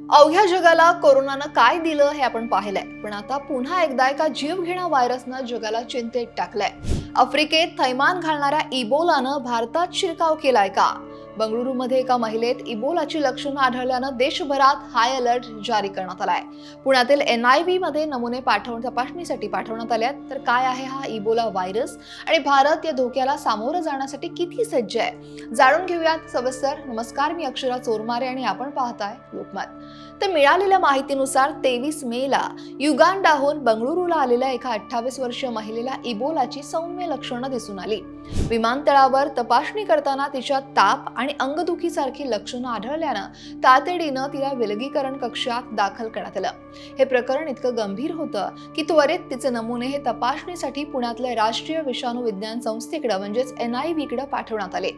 अवघ्या जगाला कोरोनानं काय दिलं हे आपण पाहिलंय, पण आता पुन्हा एकदा एका जीवघेण्या व्हायरसनं जगाला चिंतेत टाकलंय. आफ्रिकेत थैमान घालणाऱ्या इबोलानं भारतात शिरकाव केलाय का? बंगळुरूमध्ये एका महिलेत इबोलाची लक्षणं आढळल्यानं देशभरात हाय अलर्ट जारी करण्यात आलाय. पुण्यातील NIV मध्ये नमुने तपासणीसाठी पाठवण्यात आले. तर काय आहे हा इबोला व्हायरस आणि भारत या धोक्याला सामोरं जाण्यासाठी किती सज्ज आहे, जाणून घेऊयात सविस्तर. नमस्कार, मी अक्षरा चोरमारे आणि आपण पाहताय लोकमत. तर मिळालेल्या माहितीनुसार 23 मेला युगांडाहून बंगळुरूला आलेल्या एका 28 वर्षीय महिलेला इबोलाची सौम्य लक्षणं दिसून आली. विमानतळावर तपासणी करताना तिच्यात ताप आणि अंगदुखीसारखी लक्षणं आढळल्यानं तातडीनं तिला विलगीकरण कक्षात दाखल करण्यात आलं. हे प्रकरण इतकं गंभीर होतं की त्वरित तिचे नमुने हे तपासणीसाठी पुण्यातल्या राष्ट्रीय विषाणू विज्ञान संस्थेकडे म्हणजेच NIV कडे पाठवण्यात आले.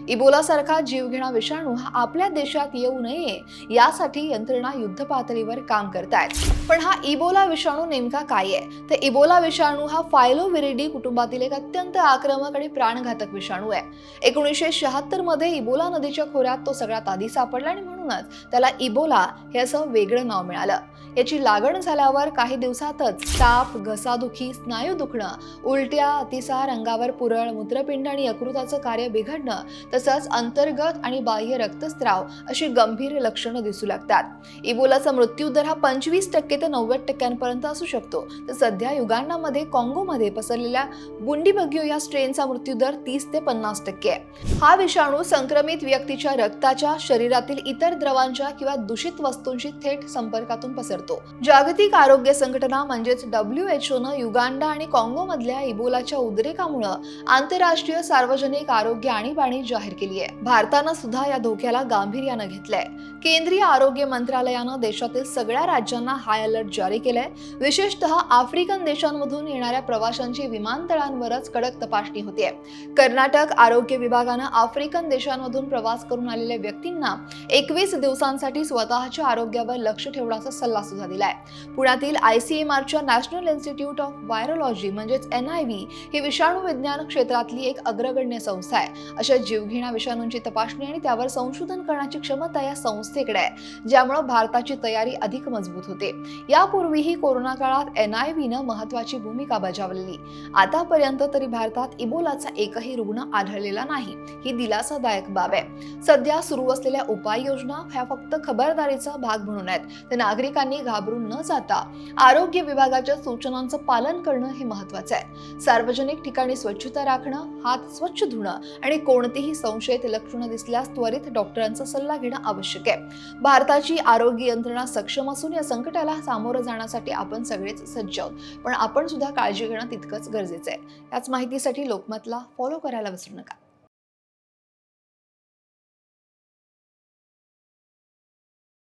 इबोला सारखा जीवघेणा विषाणू हा आपल्या देशात येऊ नये यासाठी यंत्रणा युद्ध पातळीवर काम करतायत. पण हा इबोला विषाणू नेमका काय आहे? तर इबोला विषाणू हा फायलोविरिडी कुटुंबातील एक अत्यंत आक्रमक आणि प्राणघातक विषाणू आहे. 1976 मध्ये इबोला नदीच्या खोऱ्यात तो सगळ्यात आधी सापडला आणि म्हणूनच त्याला इबोला हे असं वेगळं नाव मिळालं. याची लागण झाल्यावर काही दिवसातच ताप, घसादुखी, स्नायू दुखणं, उलट्या, अतिसार, अंगावर पुरळ, मूत्रपिंड आणि यकृताचं कार्य बिघडणं, तसंच अंतर्गत आणि बाह्य रक्तस्राव अशी गंभीर लक्षणं दिसू लागतात. इबोलाचा मृत्यूदर हा 25% ते 90% असू शकतो. तर सध्या युगांडामध्ये, काँगोमध्ये पसरलेल्या बुंडीबग्यो या स्ट्रेनचा मृत्यूदर 30 ते 50% आहे. हा विषाणू संक्रमित व्यक्तीच्या रक्ताच्या, शरीरातील इतर द्रवांच्या किंवा दूषित वस्तूंशी थेट संपर्कातून पसरतो. जागतिक आरोग्य संघटना म्हणजेच WHO नं युगांडा आणि काँगोमधल्या इबोलाच्या उद्रेकामुळे आंतरराष्ट्रीय सार्वजनिक आरोग्य आणीबाणी जाहीर केली आहे. भारतानं सुद्धा या धोक्याला गांभीर्यानं घेतलंय. केंद्रीय आरोग्य मंत्रालयानं देशातील सगळ्या राज्यांना हाय अलर्ट जारी केलंय. विशेषतः आफ्रिकन देशांमधून येणाऱ्या प्रवाशांची विमानतळांवरच कडक तपासणी होते. कर्नाटक आरोग्य विभागानं आफ्रिकन देशांमधून प्रवास करून आलेल्या व्यक्तींना 21 दिवसांसाठी स्वतःच्या आरोग्यावर लक्ष ठेवण्याचा सल्ला सुद्धा दिलाय. पुण्यातील ICMRच्या नॅशनल इन्स्टिट्यूट ऑफ व्हायरोलॉजी म्हणजेच NIV ही विषाणू विज्ञान क्षेत्रातली एक अग्रगण्य संस्था आहे. अशा जीवघेण्या विषाणूंची तपासणी आणि त्यावर संशोधन करण्याची क्षमता या संस्थेकडे आहे, ज्यामुळे भारताची तयारी अधिक मजबूत होते. यापूर्वीही कोरोना काळात NIVनं महत्वाची भूमिका बजावलेली. आतापर्यंत तरी भारतात इबोलाचा एकही रुग्ण आढळलेला नाही. ही दिलासादायक बाब आहे. सध्या सुरू असलेल्या उपाययोजना ह्या फक्त खबरदारीचा भाग म्हणून आहेत. तर नागरिकांनी घाबरून न जाता आरोग्य विभागाच्या सूचनांचं पालन करणं हे महत्वाचं आहे. सार्वजनिक ठिकाणी स्वच्छता राखणं, हात स्वच्छ धुणं आणि कोणतीही संशयित लक्षणं दिसल्यास त्वरित डॉक्टरांचा सल्ला घेणं आवश्यक आहे. भारताची आरोग्य यंत्रणा सक्षम असून या संकटाला सामोरं जाण्यासाठी आपण सगळेच सज्ज आहोत. पण आपण सुद्धा काळजी घेणं तितकंच गरजेचं आहे. याच माहितीसाठी लोकमतला फॉलो करायला विसरू नका.